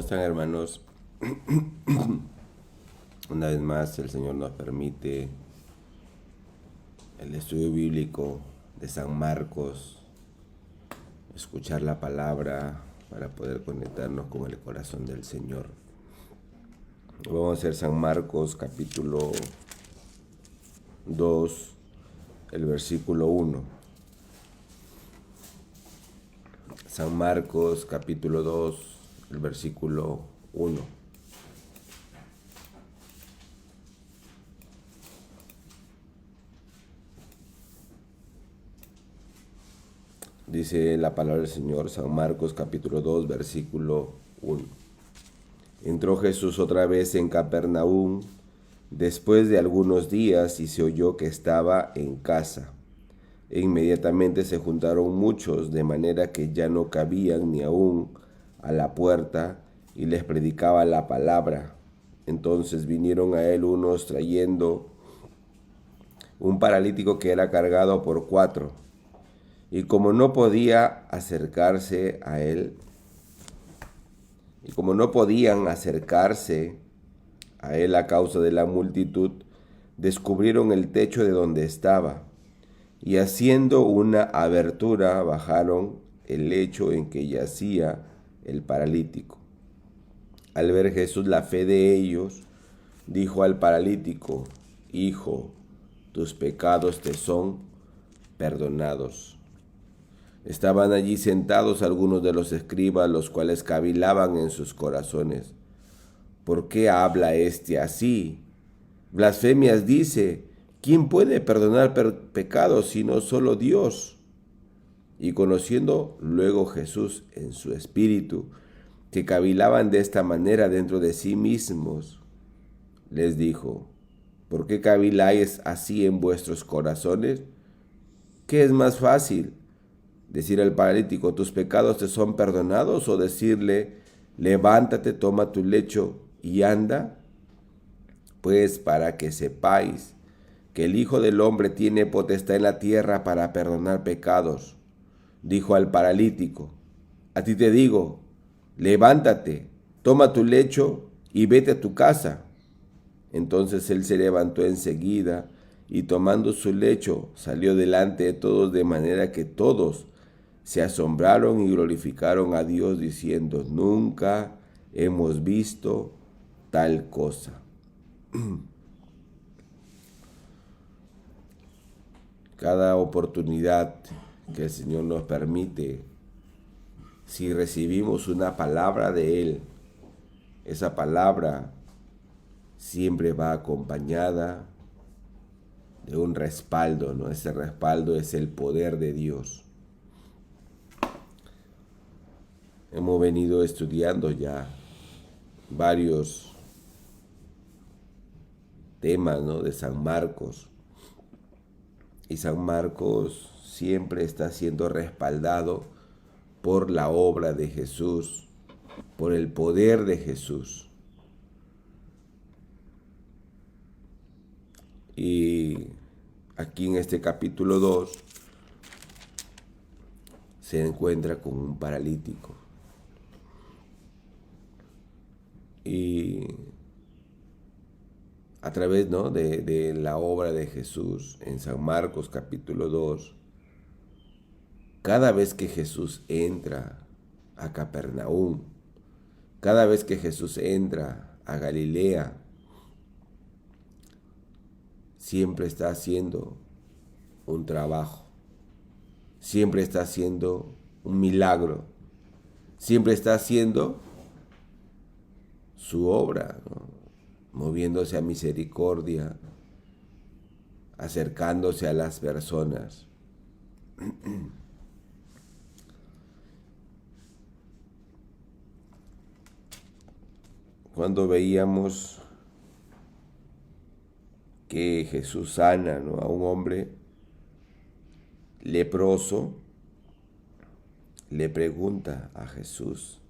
están, hermanos? Una vez más el Señor nos permite el estudio bíblico de San Marcos, escuchar la palabra para poder conectarnos con el corazón del Señor. Vamos a hacer San Marcos capítulo 2, el versículo 1. San Marcos capítulo 2, el versículo 1. Dice la palabra del Señor, San Marcos capítulo 2, versículo 1. Entró Jesús otra vez en Capernaum después de algunos días y se oyó que estaba en casa. E inmediatamente se juntaron muchos, de manera que ya no cabían ni aún a la puerta, y les predicaba la palabra. Entonces vinieron a él unos trayendo un paralítico que era cargado por 4. Y como no podían acercarse a él a causa de la multitud, descubrieron el techo de donde estaba, y haciendo una abertura bajaron el lecho en que yacía el paralítico. Al ver Jesús la fe de ellos, dijo al paralítico: Hijo, tus pecados te son perdonados. Estaban allí sentados algunos de los escribas, los cuales cavilaban en sus corazones: ¿por qué habla éste así? Blasfemias dice. ¿Quién puede perdonar pecados sino solo Dios? Y conociendo luego Jesús en su espíritu que cavilaban de esta manera dentro de sí mismos, les dijo: ¿por qué caviláis así en vuestros corazones? ¿Qué es más fácil? ¿Decir al paralítico, tus pecados te son perdonados? ¿O decirle, levántate, toma tu lecho y anda? Pues para que sepáis que el Hijo del Hombre tiene potestad en la tierra para perdonar pecados, dijo al paralítico: a ti te digo, levántate, toma tu lecho y vete a tu casa. Entonces él se levantó enseguida y tomando su lecho salió delante de todos, de manera que todos se asombraron y glorificaron a Dios diciendo: nunca hemos visto tal cosa. Cada oportunidad que el Señor nos permite, si recibimos una palabra de Él, esa palabra siempre va acompañada de un respaldo, ¿no? Ese respaldo es el poder de Dios. Hemos venido estudiando ya varios temas, ¿no?, de San Marcos. Y San Marcos siempre está siendo respaldado por la obra de Jesús, por el poder de Jesús. Y aquí en este capítulo 2 se encuentra con un paralítico. Y a través, ¿no?, de la obra de Jesús en San Marcos capítulo 2, cada vez que Jesús entra a Capernaum, cada vez que Jesús entra a Galilea, siempre está haciendo un trabajo, siempre está haciendo un milagro, siempre está haciendo su obra, ¿no?, moviéndose a misericordia, acercándose a las personas. Cuando veíamos que Jesús sana, ¿no?, a un hombre leproso, le pregunta a Jesús: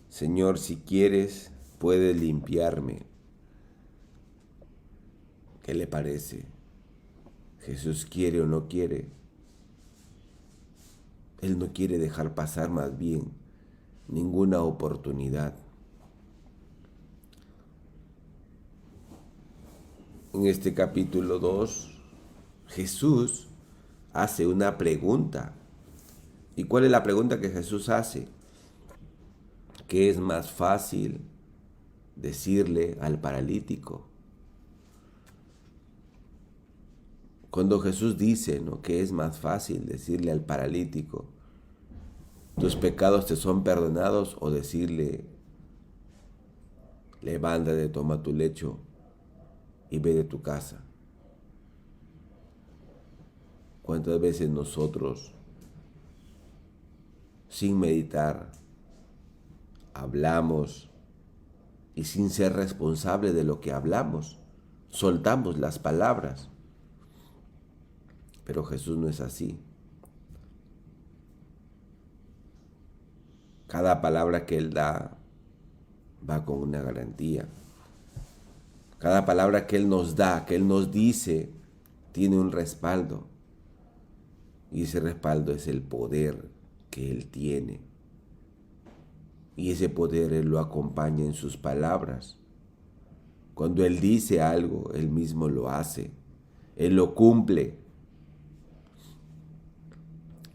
Señor, si quieres, puedes limpiarme. ¿Qué le parece? ¿Jesús quiere o no quiere? Él no quiere dejar pasar, más bien ninguna oportunidad. En este capítulo 2, Jesús hace una pregunta. ¿Y cuál es la pregunta que Jesús hace? ¿Qué es más fácil decirle al paralítico? Cuando Jesús dice, ¿no?, que es más fácil decirle al paralítico, tus pecados te son perdonados, o decirle, levántate, toma tu lecho y ve de tu casa. ¿Cuántas veces nosotros, sin meditar, hablamos y sin ser responsables de lo que hablamos, soltamos las palabras? Pero Jesús no es así. Cada palabra que Él da va con una garantía. Cada palabra que Él nos da, que Él nos dice, tiene un respaldo. Y ese respaldo es el poder que Él tiene. Y ese poder Él lo acompaña en sus palabras. Cuando Él dice algo, Él mismo lo hace. Él lo cumple.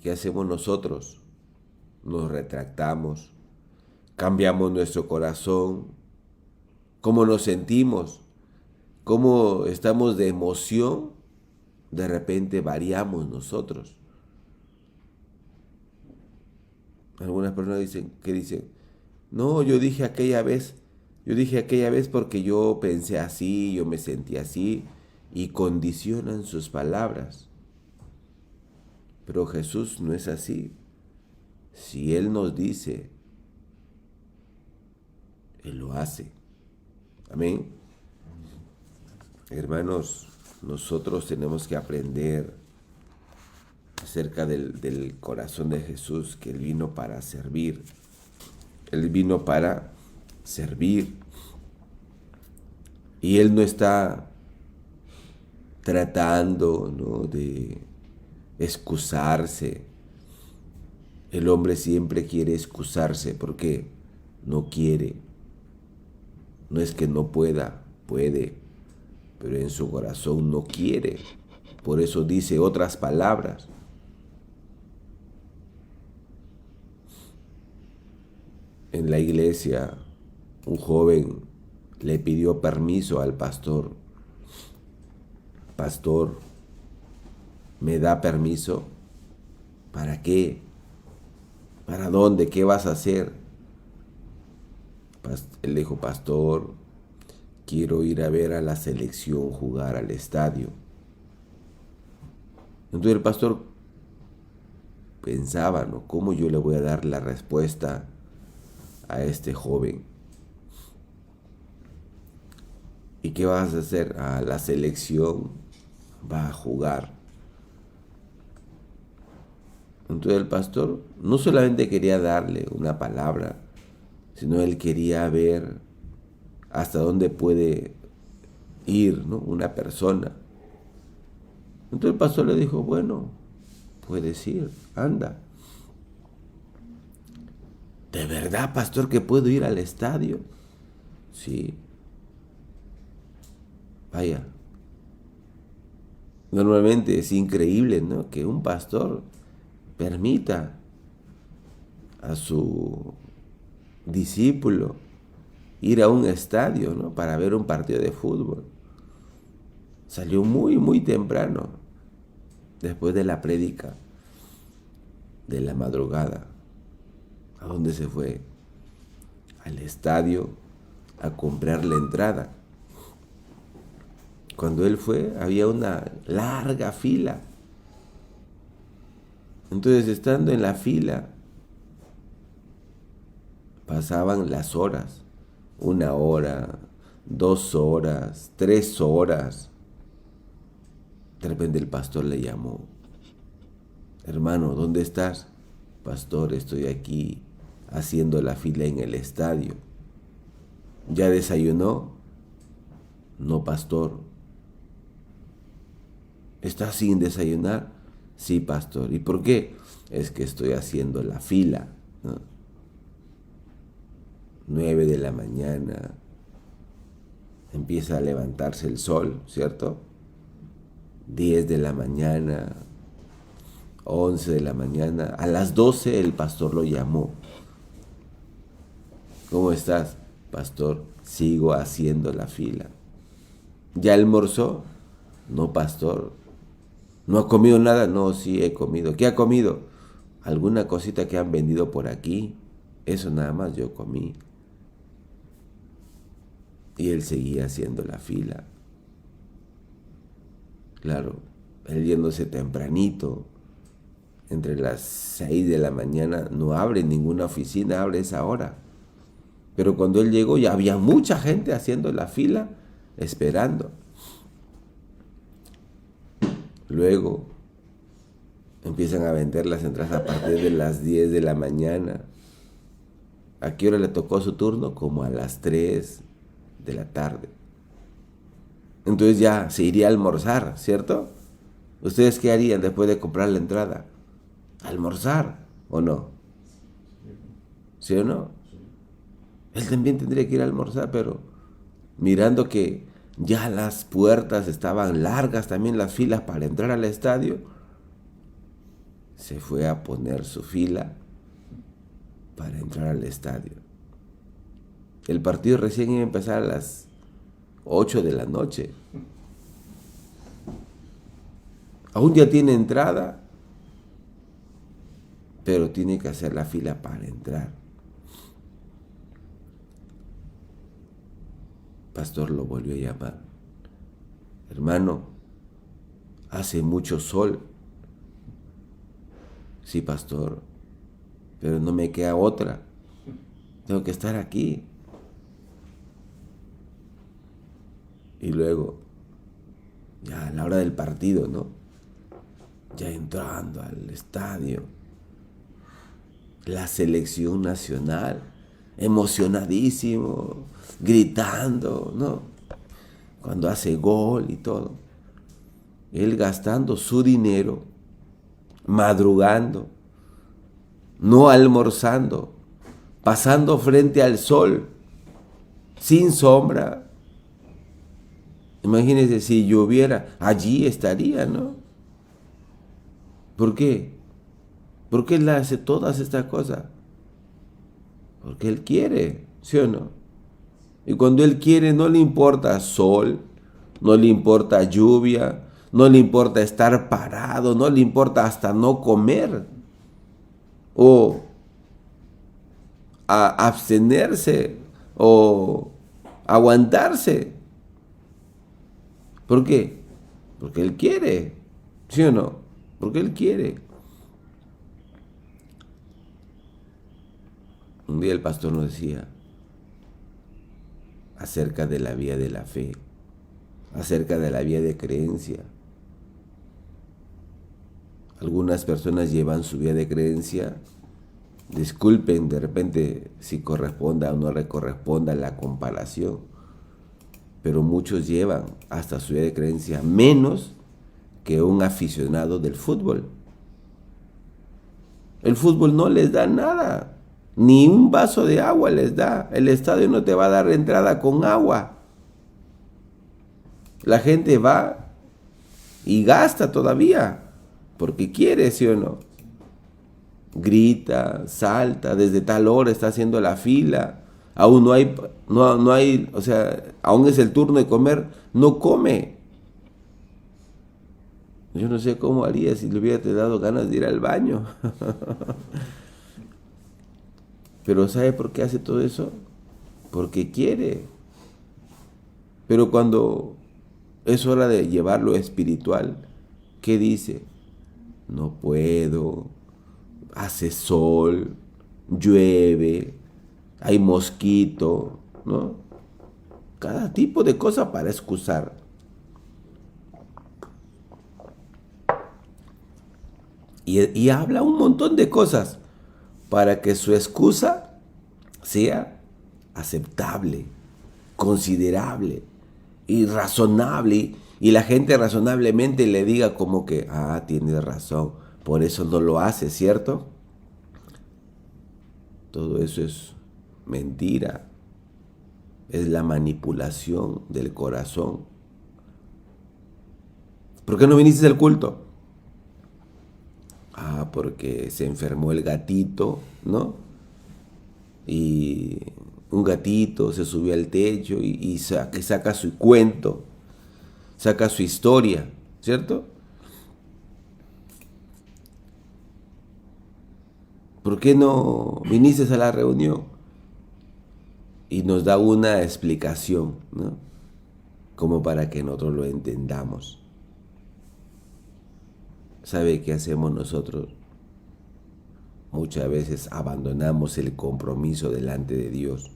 ¿Qué hacemos nosotros? Nos retractamos, cambiamos nuestro corazón, cómo nos sentimos, cómo estamos de emoción, de repente variamos nosotros. Algunas personas dicen, no, yo dije aquella vez porque yo pensé así, yo me sentí así, y condicionan sus palabras. Pero Jesús no es así. Si Él nos dice, Él lo hace. Amén. Hermanos, nosotros tenemos que aprender acerca del corazón de Jesús, que Él vino para servir. Él vino para servir. Y Él no está tratando, ¿no?, de excusarse. El hombre siempre quiere excusarse porque no quiere. No es que no pueda, puede, pero en su corazón no quiere. Por eso dice otras palabras. En la iglesia, un joven le pidió permiso al pastor. Pastor, ¿me da permiso? ¿Para qué? ¿Para dónde? ¿Qué vas a hacer? Él dijo, pastor, quiero ir a ver a la selección jugar al estadio. Entonces el pastor pensaba, ¿no?, ¿cómo yo le voy a dar la respuesta a este joven? ¿Y qué vas a hacer? A la selección va a jugar. Entonces el pastor no solamente quería darle una palabra, sino él quería ver hasta dónde puede ir, ¿no?, una persona. Entonces el pastor le dijo, bueno, puedes ir, anda. ¿De verdad, pastor, que puedo ir al estadio? Sí. Vaya. Normalmente es increíble, ¿no?, que un pastor permita a su discípulo ir a un estadio, ¿no?, para ver un partido de fútbol. Salió muy, muy temprano, después de la prédica de la madrugada. ¿A dónde se fue? Al estadio a comprar la entrada. Cuando él fue, había una larga fila. Entonces, estando en la fila, pasaban las horas. 1 hora, 2 horas, 3 horas. De repente el pastor le llamó. Hermano, ¿dónde estás? Pastor, estoy aquí haciendo la fila en el estadio. ¿Ya desayunó? No, pastor. ¿Estás sin desayunar? Sí, pastor. ¿Y por qué? Es que estoy haciendo la fila, ¿no? 9 de la mañana, empieza a levantarse el sol, ¿cierto? 10 de la mañana, 11 de la mañana, a las 12 el pastor lo llamó. ¿Cómo estás, pastor? Sigo haciendo la fila. ¿Ya almorzó? No, pastor. ¿No ha comido nada? No, sí he comido. ¿Qué ha comido? Alguna cosita que han vendido por aquí. Eso nada más yo comí. Y él seguía haciendo la fila. Claro, él yéndose tempranito, entre las 6 de la mañana, no abre ninguna oficina, abre esa hora. Pero cuando él llegó ya había mucha gente haciendo la fila, esperando. Luego empiezan a vender las entradas a partir de las 10 de la mañana. ¿A qué hora le tocó su turno? Como a las 3 de la tarde. Entonces ya se iría a almorzar, ¿cierto? ¿Ustedes qué harían después de comprar la entrada? ¿Almorzar o no? ¿Sí o no? Él también tendría que ir a almorzar, pero mirando que ya las puertas estaban largas, también las filas para entrar al estadio, se fue a poner su fila para entrar al estadio. El partido recién iba a empezar a las 8 de la noche. Aún ya tiene entrada, pero tiene que hacer la fila para entrar. Pastor lo volvió a llamar. Hermano, hace mucho sol. Sí, pastor, pero no me queda otra. Tengo que estar aquí. Y luego, ya a la hora del partido, ¿no? Ya entrando al estadio, la selección nacional, emocionadísimo, gritando, ¿no? Cuando hace gol y todo. Él gastando su dinero, madrugando, no almorzando, pasando frente al sol, sin sombra. Imagínense si lloviera, allí estaría, ¿no? ¿Por qué? ¿Por qué él hace todas estas cosas? Porque él quiere, ¿sí o no? Y cuando él quiere no le importa sol, no le importa lluvia, no le importa estar parado, no le importa hasta no comer o abstenerse o aguantarse. ¿Por qué? Porque él quiere, ¿sí o no? Porque él quiere. Un día el pastor nos decía acerca de la vía de la fe, acerca de la vía de creencia. Algunas personas llevan su vía de creencia, disculpen de repente si corresponda o no le corresponda la comparación, pero muchos llevan hasta su vía de creencia menos que un aficionado del fútbol. El fútbol no les da nada, ni un vaso de agua les da. El estadio no te va a dar entrada con agua. La gente va y gasta todavía, porque quiere, ¿sí o no? Grita, salta, desde tal hora está haciendo la fila. Aún no hay, o sea, aún es el turno de comer, no come. Yo no sé cómo haría si le hubiera dado ganas de ir al baño. Pero ¿sabe por qué hace todo eso? Porque quiere. Pero cuando es hora de llevarlo espiritual, ¿qué dice? No puedo, hace sol, llueve, hay mosquito, ¿no? Cada tipo de cosa para excusar. Y habla un montón de cosas para que su excusa sea aceptable, considerable y razonable. Y la gente razonablemente le diga como que, tienes razón, por eso no lo hace, ¿cierto? Todo eso es Mentira. Es la manipulación del corazón. ¿Por qué no viniste al culto? Ah, porque se enfermó el gatito, ¿no? Y un gatito se subió al techo y saca su cuento, saca su historia, ¿cierto? ¿Por qué no viniste a la reunión? Y nos da una explicación, ¿no? Como para que nosotros lo entendamos. ¿Sabe qué hacemos nosotros? Muchas veces abandonamos el compromiso delante de Dios.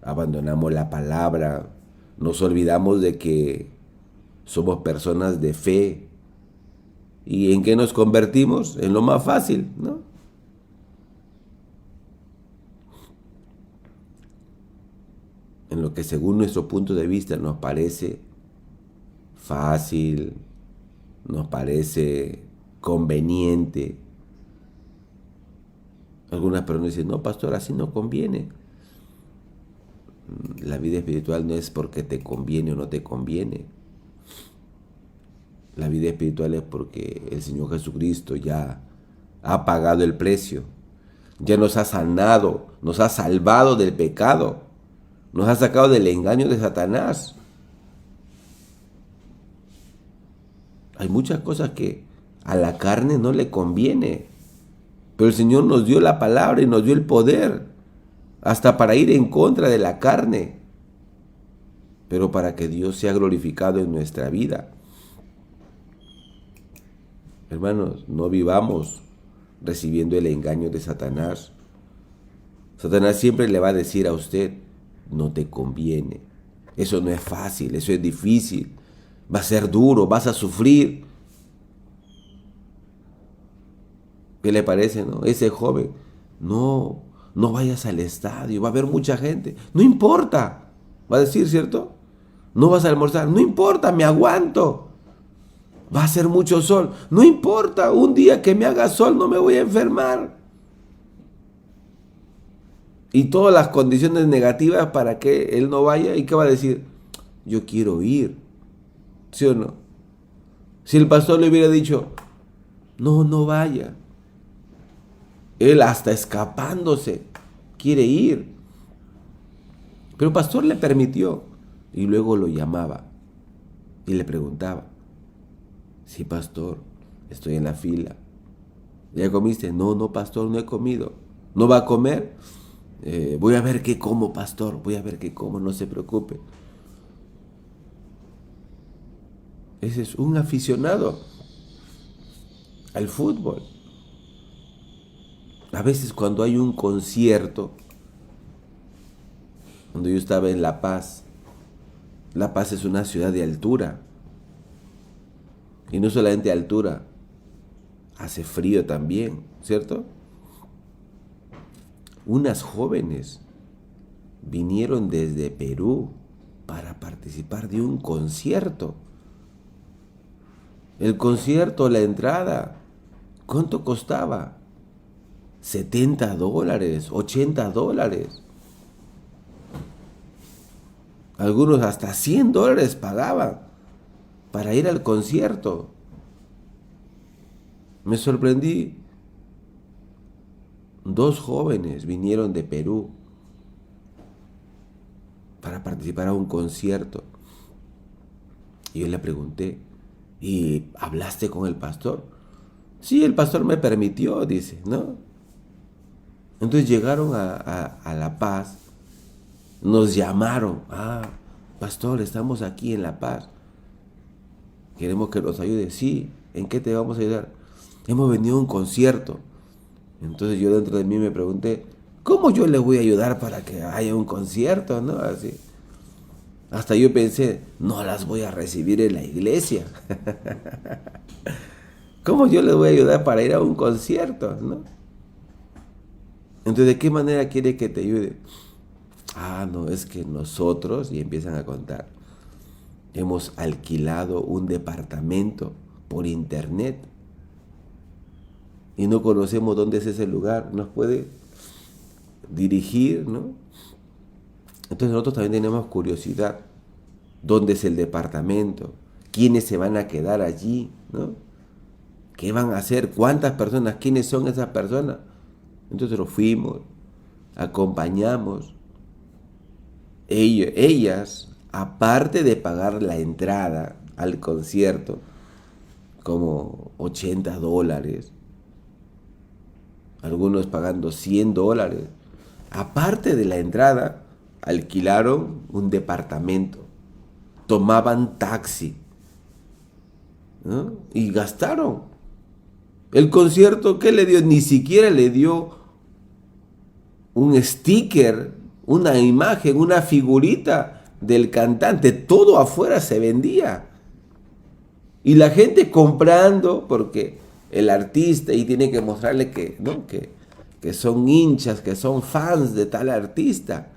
Abandonamos la palabra. Nos olvidamos de que somos personas de fe. ¿Y en qué nos convertimos? En lo más fácil, ¿no? En lo que según nuestro punto de vista nos parece fácil, nos parece conveniente. Algunas personas dicen, no, pastor, así no conviene. La vida espiritual no es porque te conviene o no te conviene. La vida espiritual es porque el Señor Jesucristo ya ha pagado el precio. Ya nos ha sanado, nos ha salvado del pecado, nos ha sacado del engaño de Satanás. Hay muchas cosas que a la carne no le conviene, pero el Señor nos dio la palabra y nos dio el poder, hasta para ir en contra de la carne, pero para que Dios sea glorificado en nuestra vida. Hermanos, no vivamos recibiendo el engaño de Satanás. Satanás siempre le va a decir a usted, no te conviene, eso no es fácil, eso es difícil, va a ser duro, vas a sufrir. ¿Qué le parece, no? Ese joven, no vayas al estadio, va a haber mucha gente, no importa, va a decir, ¿cierto? No vas a almorzar, no importa, me aguanto. Va a ser mucho sol, no importa, un día que me haga sol no me voy a enfermar. Y todas las condiciones negativas para que él no vaya, ¿y qué va a decir? Yo quiero ir, ¿sí o no? Si el pastor le hubiera dicho, no vaya, él hasta escapándose quiere ir. Pero el pastor le permitió y luego lo llamaba y le preguntaba, sí, pastor, estoy en la fila. ¿Ya comiste? No, pastor, no he comido. ¿No va a comer? Voy a ver qué como, pastor, voy a ver qué como, no se preocupe. Ese es un aficionado al fútbol. A veces cuando hay un concierto, cuando yo estaba en La Paz es una ciudad de altura. Y no solamente altura, hace frío también, ¿cierto? Unas jóvenes vinieron desde Perú para participar de un concierto. El concierto, la entrada, ¿cuánto costaba? $70, $80. Algunos hasta $100 pagaban para ir al concierto. Me sorprendí. 2 jóvenes vinieron de Perú para participar a un concierto. Y yo le pregunté, ¿y hablaste con el pastor? Sí, el pastor me permitió, dice, ¿no? Entonces llegaron a La Paz, nos llamaron, pastor, estamos aquí en La Paz, queremos que nos ayude. Sí, ¿en qué te vamos a ayudar? Hemos venido a un concierto. Entonces yo dentro de mí me pregunté, ¿cómo yo le voy a ayudar para que haya un concierto, no? Así. Hasta yo pensé, no las voy a recibir en la iglesia. ¿Cómo yo les voy a ayudar para ir a un concierto, no? Entonces, ¿de qué manera quiere que te ayude? No, es que nosotros, y empiezan a contar, hemos alquilado un departamento por internet y no conocemos dónde es ese lugar. ¿Nos puede dirigir, ¿no? Entonces nosotros también tenemos curiosidad. ¿Dónde es el departamento? ¿Quiénes se van a quedar allí? ¿No? ¿Qué van a hacer? ¿Cuántas personas? ¿Quiénes son esas personas? Entonces nos fuimos, acompañamos. Ellas, aparte de pagar la entrada al concierto, como $80, algunos pagando $100, aparte de la entrada, alquilaron un departamento, tomaban taxi, ¿no? Y gastaron. El concierto, ¿qué le dio? Ni siquiera le dio un sticker, una imagen, una figurita del cantante. Todo afuera se vendía. Y la gente comprando, porque el artista y tiene que mostrarle que, ¿no? que son hinchas, que son fans de tal artista.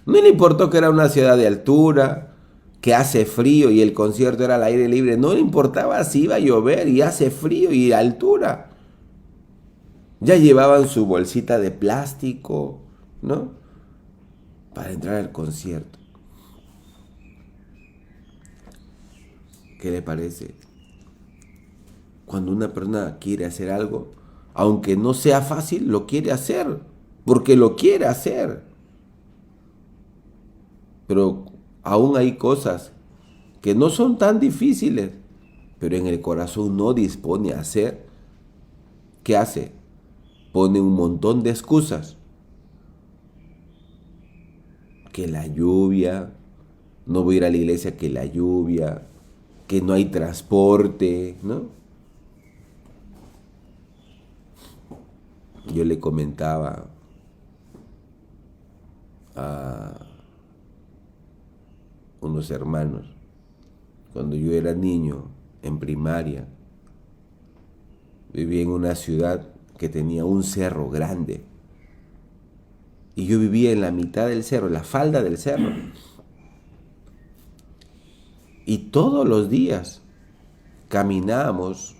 No le importó que era una ciudad de altura, que hace frío y el concierto era al aire libre. No le importaba si iba a llover y hace frío y altura. Ya llevaban su bolsita de plástico, ¿no? Para entrar al concierto. ¿Qué le parece? Cuando una persona quiere hacer algo, aunque no sea fácil, lo quiere hacer, porque lo quiere hacer. Pero aún hay cosas que no son tan difíciles, pero en el corazón no dispone a hacer. ¿Qué hace? Pone un montón de excusas. Que la lluvia, no voy a ir a la iglesia, que la lluvia, que no hay transporte, ¿no? Yo le comentaba a unos hermanos, cuando yo era niño, en primaria, vivía en una ciudad que tenía un cerro grande. Y yo vivía en la mitad del cerro, en la falda del cerro. Y todos los días caminábamos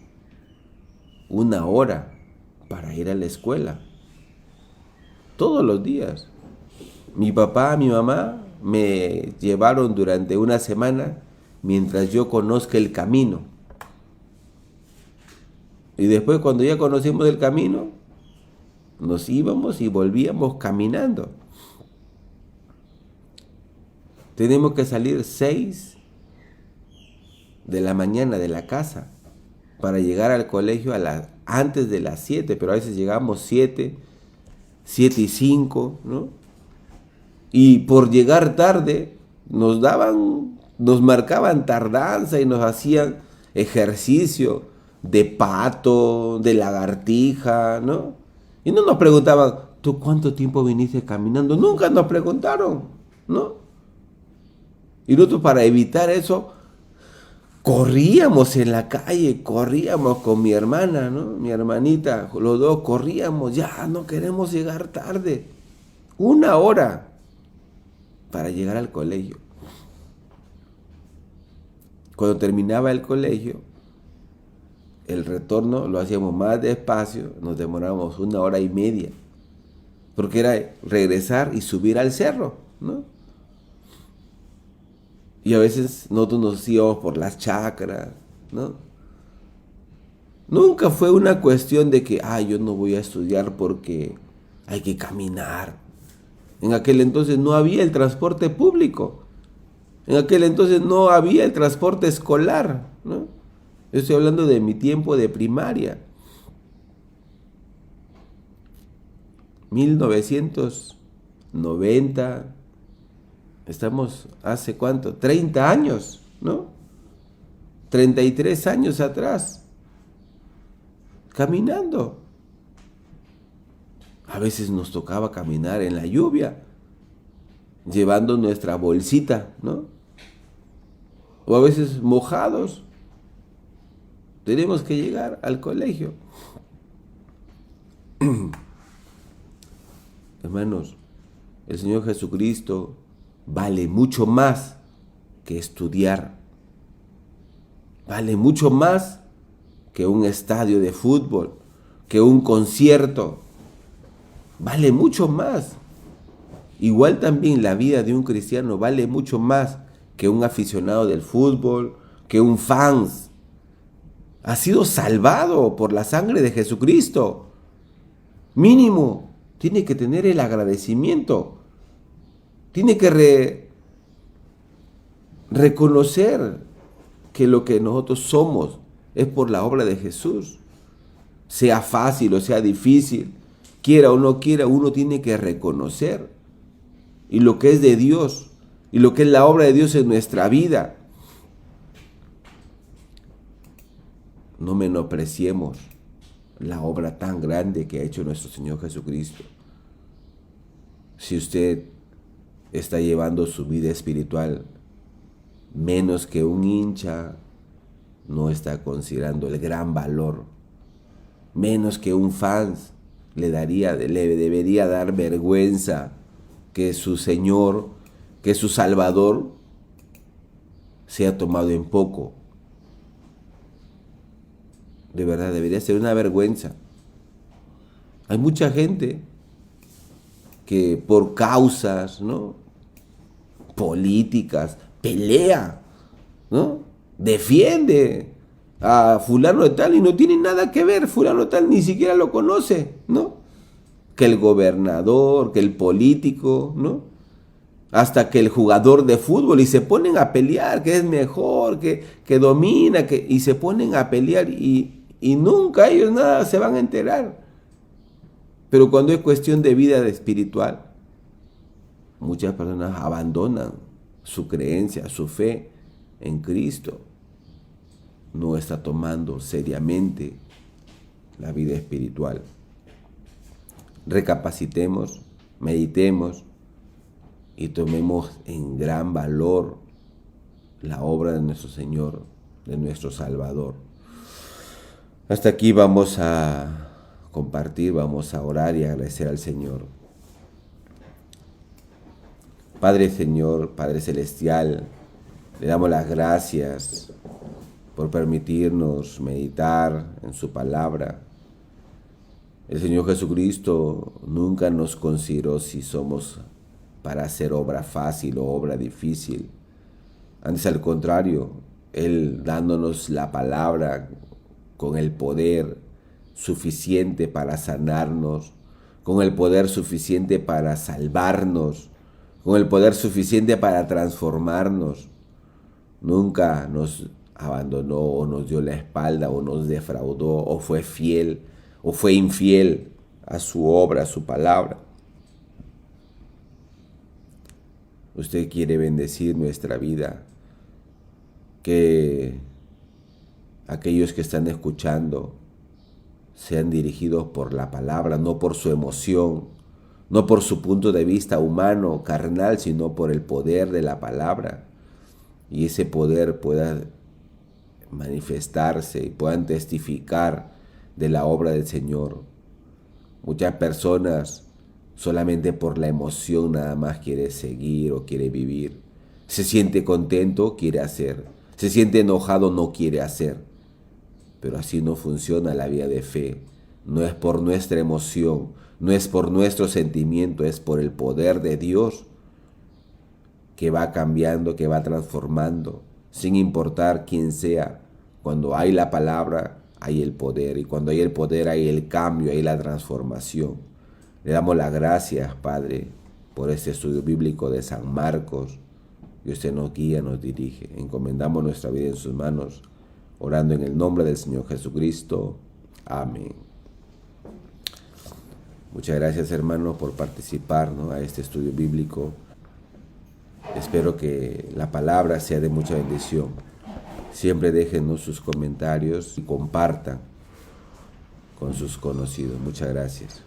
1 hora para ir a la escuela. Todos los días. Mi papá, mi mamá me llevaron durante una semana mientras yo conozca el camino. Y después, cuando ya conocimos el camino, nos íbamos y volvíamos caminando. Tenemos que salir 6 de la mañana de la casa para llegar al colegio antes de las 7, pero a veces llegamos 7:05, ¿no? Y por llegar tarde nos marcaban tardanza y nos hacían ejercicio de pato, de lagartija, ¿no? Y no nos preguntaban, ¿tú cuánto tiempo viniste caminando? Nunca nos preguntaron, ¿no? Y nosotros, para evitar eso, corríamos en la calle, corríamos con mi hermana, ¿no? Mi hermanita, los dos corríamos, ya no queremos llegar tarde. 1 hora para llegar al colegio. Cuando terminaba el colegio, el retorno lo hacíamos más despacio, nos demorábamos 1 hora y media, porque era regresar y subir al cerro, ¿no? Y a veces nosotros nos íbamos por las chacras, ¿no? Nunca fue una cuestión de que, yo no voy a estudiar porque hay que caminar. En aquel entonces no había el transporte público. En aquel entonces no había el transporte escolar, ¿no? Yo estoy hablando de mi tiempo de primaria. 1990. Estamos hace ¿cuánto? 30 años, ¿no? 33 años atrás. Caminando. A veces nos tocaba caminar en la lluvia, llevando nuestra bolsita, ¿no? O a veces mojados. Tenemos que llegar al colegio. Hermanos, el Señor Jesucristo vale mucho más que estudiar. Vale mucho más que un estadio de fútbol, que un concierto. vale mucho más. Igual también la vida de un cristiano vale mucho más que un aficionado del fútbol, que un fans. Ha sido salvado por la sangre de Jesucristo. Mínimo, tiene que tener el agradecimiento. Tiene que reconocer que lo que nosotros somos es por la obra de Jesús. Sea fácil o sea difícil, quiera o no quiera, uno tiene que reconocer. Y lo que es de Dios, y lo que es la obra de Dios en nuestra vida. No menospreciemos la obra tan grande que ha hecho nuestro Señor Jesucristo. Si usted está llevando su vida espiritual menos que un hincha, no está considerando el gran valor. Menos que un fan, le debería dar vergüenza que su Señor, que su Salvador sea tomado en poco. De verdad, debería ser una vergüenza. Hay mucha gente que por causas, ¿no?, políticas, pelea, ¿no?, defiende a fulano de tal y no tiene nada que ver, fulano de tal ni siquiera lo conoce, ¿no? Que el gobernador, que el político, ¿no? Hasta que el jugador de fútbol, y se ponen a pelear, que es mejor, que domina, y se ponen a pelear y nunca ellos nada se van a enterar. Pero cuando es cuestión de vida espiritual, muchas personas abandonan su creencia, su fe en Cristo. No está tomando seriamente la vida espiritual. Recapacitemos, meditemos y tomemos en gran valor la obra de nuestro Señor, de nuestro Salvador. Hasta aquí vamos a compartir, vamos a orar y agradecer al Señor. Padre Señor, Padre Celestial, le damos las gracias por permitirnos meditar en su palabra. El Señor Jesucristo nunca nos consideró si somos para hacer obra fácil o obra difícil. Antes, al contrario, Él dándonos la palabra con el poder suficiente para sanarnos, con el poder suficiente para salvarnos, con el poder suficiente para transformarnos. Nunca nos abandonó o nos dio la espalda o nos defraudó o fue fiel o fue infiel a su obra, a su palabra. Usted quiere bendecir nuestra vida, que aquellos que están escuchando sean dirigidos por la palabra, no por su emoción, no por su punto de vista humano, carnal, sino por el poder de la palabra. Y ese poder pueda manifestarse y puedan testificar de la obra del Señor. Muchas personas solamente por la emoción nada más quiere seguir o quiere vivir. Se siente contento, quiere hacer. Se siente enojado, no quiere hacer. Pero así no funciona la vida de fe. No es por nuestra emoción, no es por nuestro sentimiento, es por el poder de Dios que va cambiando, que va transformando, sin importar quién sea. Cuando hay la palabra, hay el poder, y cuando hay el poder, hay el cambio, hay la transformación. Le damos las gracias, Padre, por este estudio bíblico de San Marcos, y usted nos guía, nos dirige. Encomendamos nuestra vida en sus manos, orando en el nombre del Señor Jesucristo. Amén. Muchas gracias, hermanos, por participar, ¿no?, a este estudio bíblico. Espero que la palabra sea de mucha bendición. Siempre déjenos sus comentarios y compartan con sus conocidos. Muchas gracias.